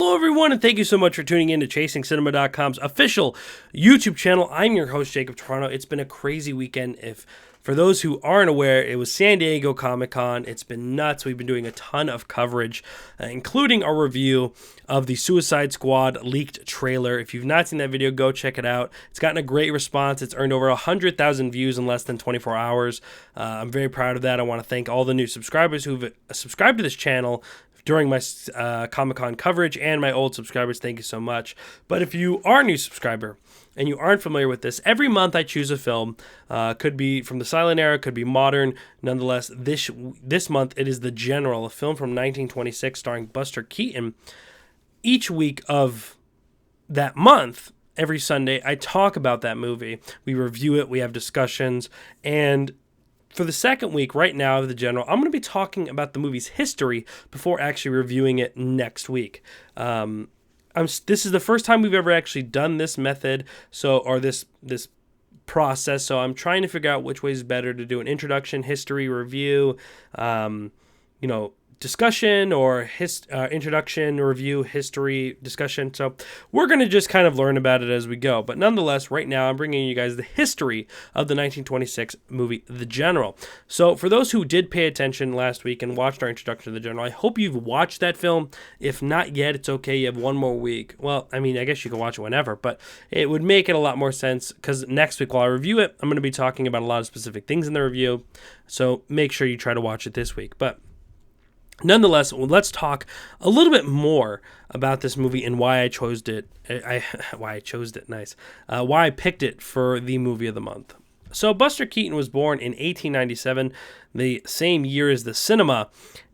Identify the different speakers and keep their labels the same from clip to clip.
Speaker 1: Hello, everyone, and thank you so much for tuning in to ChasingCinema.com's official YouTube channel. I'm your host, Jacob Toronto. It's been a crazy weekend. For those who aren't aware, it was San Diego Comic-Con. It's been nuts. We've been doing a ton of coverage, including our review of the Suicide Squad leaked trailer. If you've not seen that video, go check it out. It's gotten a great response. It's earned over 100,000 views in less than 24 hours. I'm very proud of that. I want to thank all the new subscribers who've subscribed to this channel during my Comic-Con coverage, and my old subscribers, thank you so much. But if you are a new subscriber and you aren't familiar with this, every month I choose a film. Could be from the silent era, could be modern. Nonetheless, this month it is The General, a film from 1926 starring Buster Keaton. Each week of that month, every Sunday, I talk about that movie. We review it, we have discussions, and for the second week right now of The General, I'm going to be talking about the movie's history before actually reviewing it next week. This is the first time we've ever actually done this method, or this process. So I'm trying to figure out which way is better to do an introduction, history, review, discussion, or introduction, review, history, discussion. So we're going to just kind of learn about it as we go. But nonetheless, right now I'm bringing you guys the history of the 1926 movie The General. So for those who did pay attention last week and watched our introduction to The General, I hope you've watched that film. If not yet, it's okay. You have one more week. Well, I mean, I guess you can watch it whenever, but it would make it a lot more sense because next week while I review it, I'm going to be talking about a lot of specific things in the review. So make sure you try to watch it this week. But nonetheless, let's talk a little bit more about this movie and why I chose it. Why I picked it for the movie of the month. So Buster Keaton was born in 1897, the same year as the cinema,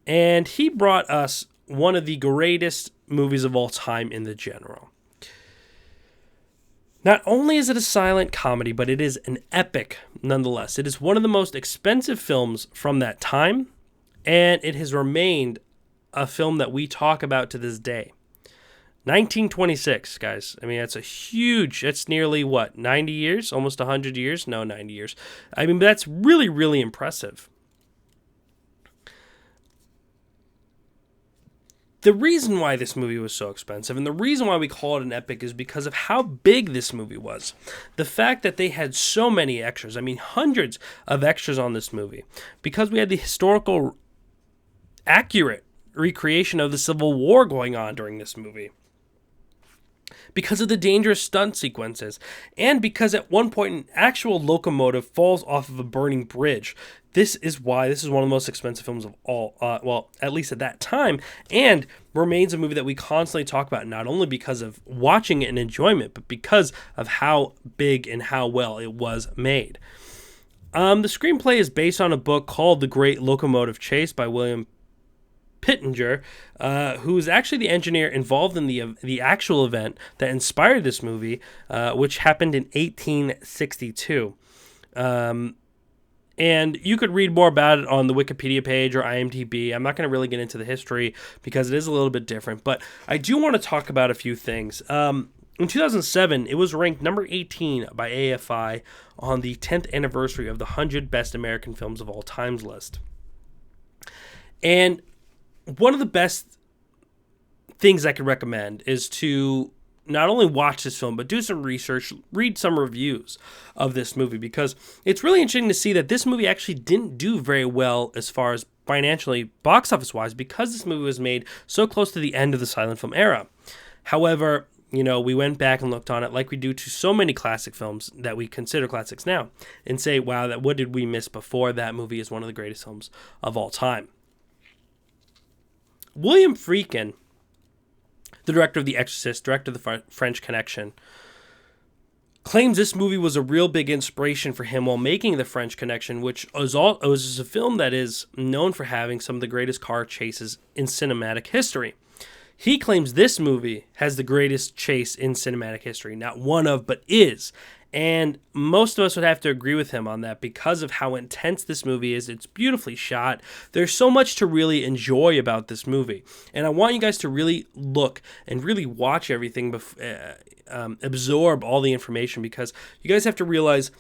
Speaker 1: and he brought us one of the greatest movies of all time in The General. Not only is it a silent comedy, but it is an epic nonetheless. It is one of the most expensive films from that time, and it has remained a film that we talk about to this day. 1926, guys. I mean, that's nearly, 90 years? Almost 100 years? No, 90 years. I mean, that's really, really impressive. The reason why this movie was so expensive, and the reason why we call it an epic, is because of how big this movie was. The fact that they had so many extras. I mean, hundreds of extras on this movie. Because we had the historical accurate recreation of the Civil War going on during this movie, because of the dangerous stunt sequences, and because at one point an actual locomotive falls off of a burning bridge. This is why this is one of the most expensive films of all, at least at that time, and remains a movie that we constantly talk about, not only because of watching it and enjoyment, but because of how big and how well it was made. The screenplay is based on a book called The Great Locomotive Chase by William Pittenger, who is actually the engineer involved in the actual event that inspired this movie, which happened in 1862. And you could read more about it on the Wikipedia page or IMDb. I'm not going to really get into the history because it is a little bit different, but I do want to talk about a few things. In 2007, it was ranked number 18 by AFI on the 10th anniversary of the 100 Best American Films of All Times list. And one of the best things I could recommend is to not only watch this film, but do some research, read some reviews of this movie, because it's really interesting to see that this movie actually didn't do very well as far as financially, box office wise, because this movie was made so close to the end of the silent film era. However, we went back and looked on it like we do to so many classic films that we consider classics now and say, wow, what did we miss before? That movie is one of the greatest films of all time. William Friedkin, the director of The Exorcist, director of The French Connection, claims this movie was a real big inspiration for him while making The French Connection, which was a film that is known for having some of the greatest car chases in cinematic history. He claims this movie has the greatest chase in cinematic history. Not one of, but is. And most of us would have to agree with him on that because of how intense this movie is. It's beautifully shot. There's so much to really enjoy about this movie. And I want you guys to really look and really watch everything, absorb all the information, because you guys have to realize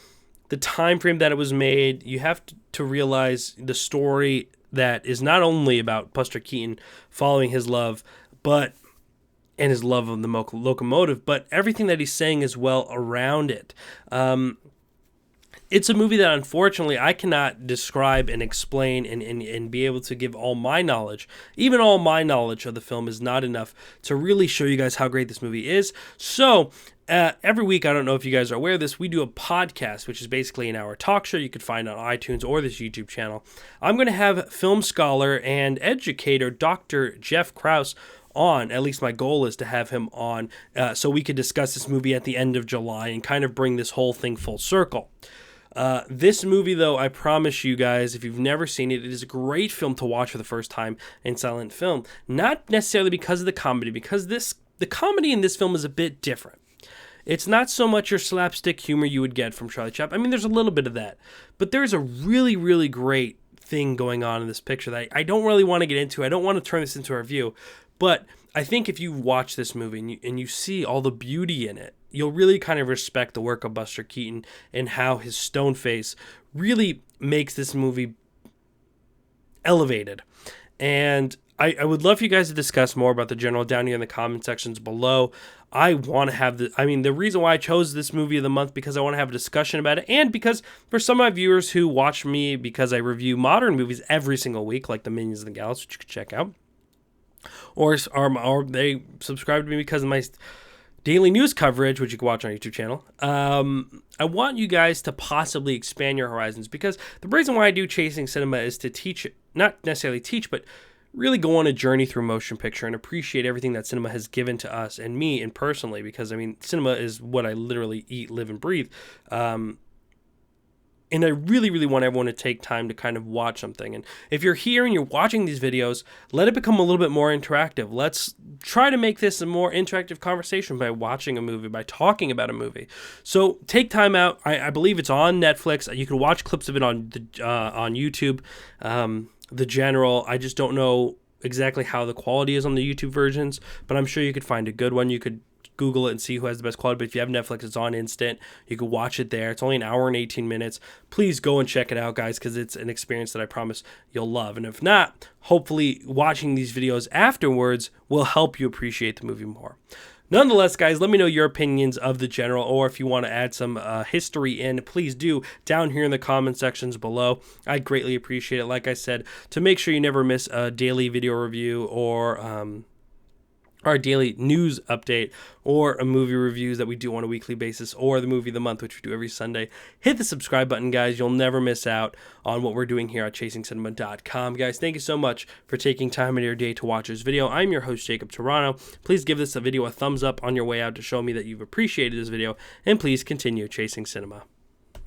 Speaker 1: the time frame that it was made. You have to realize the story that is not only about Buster Keaton following his love, but and his love of the locomotive, but everything that he's saying as well around it. It's a movie that unfortunately I cannot describe and explain and be able to give all my knowledge. Even all my knowledge of the film is not enough to really show you guys how great this movie is. So every week, I don't know if you guys are aware of this, we do a podcast, which is basically an hour talk show you could find on iTunes or this YouTube channel. I'm going to have film scholar and educator Dr. Jeff Krause on. At least my goal is to have him on so we could discuss this movie at the end of July and kind of bring this whole thing full circle. This movie, though, I promise you guys, if you've never seen it, it is a great film to watch for the first time in silent film. Not necessarily because of the comedy, because the comedy in this film is a bit different. It's not so much your slapstick humor you would get from Charlie Chaplin. I mean, there's a little bit of that. But there's a really, really great thing going on in this picture that I don't really want to get into. I don't want to turn this into a review. But I think if you watch this movie and you see all the beauty in it, you'll really kind of respect the work of Buster Keaton and how his stone face really makes this movie elevated. And I would love for you guys to discuss more about The General down here in the comment sections below. I want to have the reason why I chose this movie of the month, because I want to have a discussion about it, and because for some of my viewers who watch me because I review modern movies every single week, like The Minions of the Galaxy, which you can check out, or they subscribe to me because of my daily news coverage, which you can watch on our YouTube channel. I want you guys to possibly expand your horizons, because the reason why I do Chasing Cinema is to teach, not necessarily teach, but really go on a journey through motion picture and appreciate everything that cinema has given to us and me, and personally, because I mean, cinema is what I literally eat, live, and breathe. And I really, really want everyone to take time to kind of watch something. And if you're here and you're watching these videos, let it become a little bit more interactive. Let's try to make this a more interactive conversation by watching a movie, by talking about a movie. So take time out. I believe it's on Netflix. You can watch clips of it on YouTube. The General, I just don't know exactly how the quality is on the YouTube versions, but I'm sure you could find a good one. You could Google it and see who has the best quality. But if you have Netflix, it's on instant. You can watch it there. It's only an hour and 18 minutes. Please go and check it out, guys, because it's an experience that I promise you'll love. And if not, hopefully watching these videos afterwards will help you appreciate the movie more. Nonetheless, guys, let me know your opinions of The General, or if you want to add some history in, please do down here in the comment sections below. I greatly appreciate it. Like I said, to make sure you never miss a daily video review or our daily news update, or a movie reviews that we do on a weekly basis, or the movie of the month, which we do every Sunday. Hit the subscribe button, guys. You'll never miss out on what we're doing here at ChasingCinema.com. Guys, thank you so much for taking time out of your day to watch this video. I'm your host, Jacob Toronto. Please give this video a thumbs up on your way out to show me that you've appreciated this video, and please continue chasing cinema.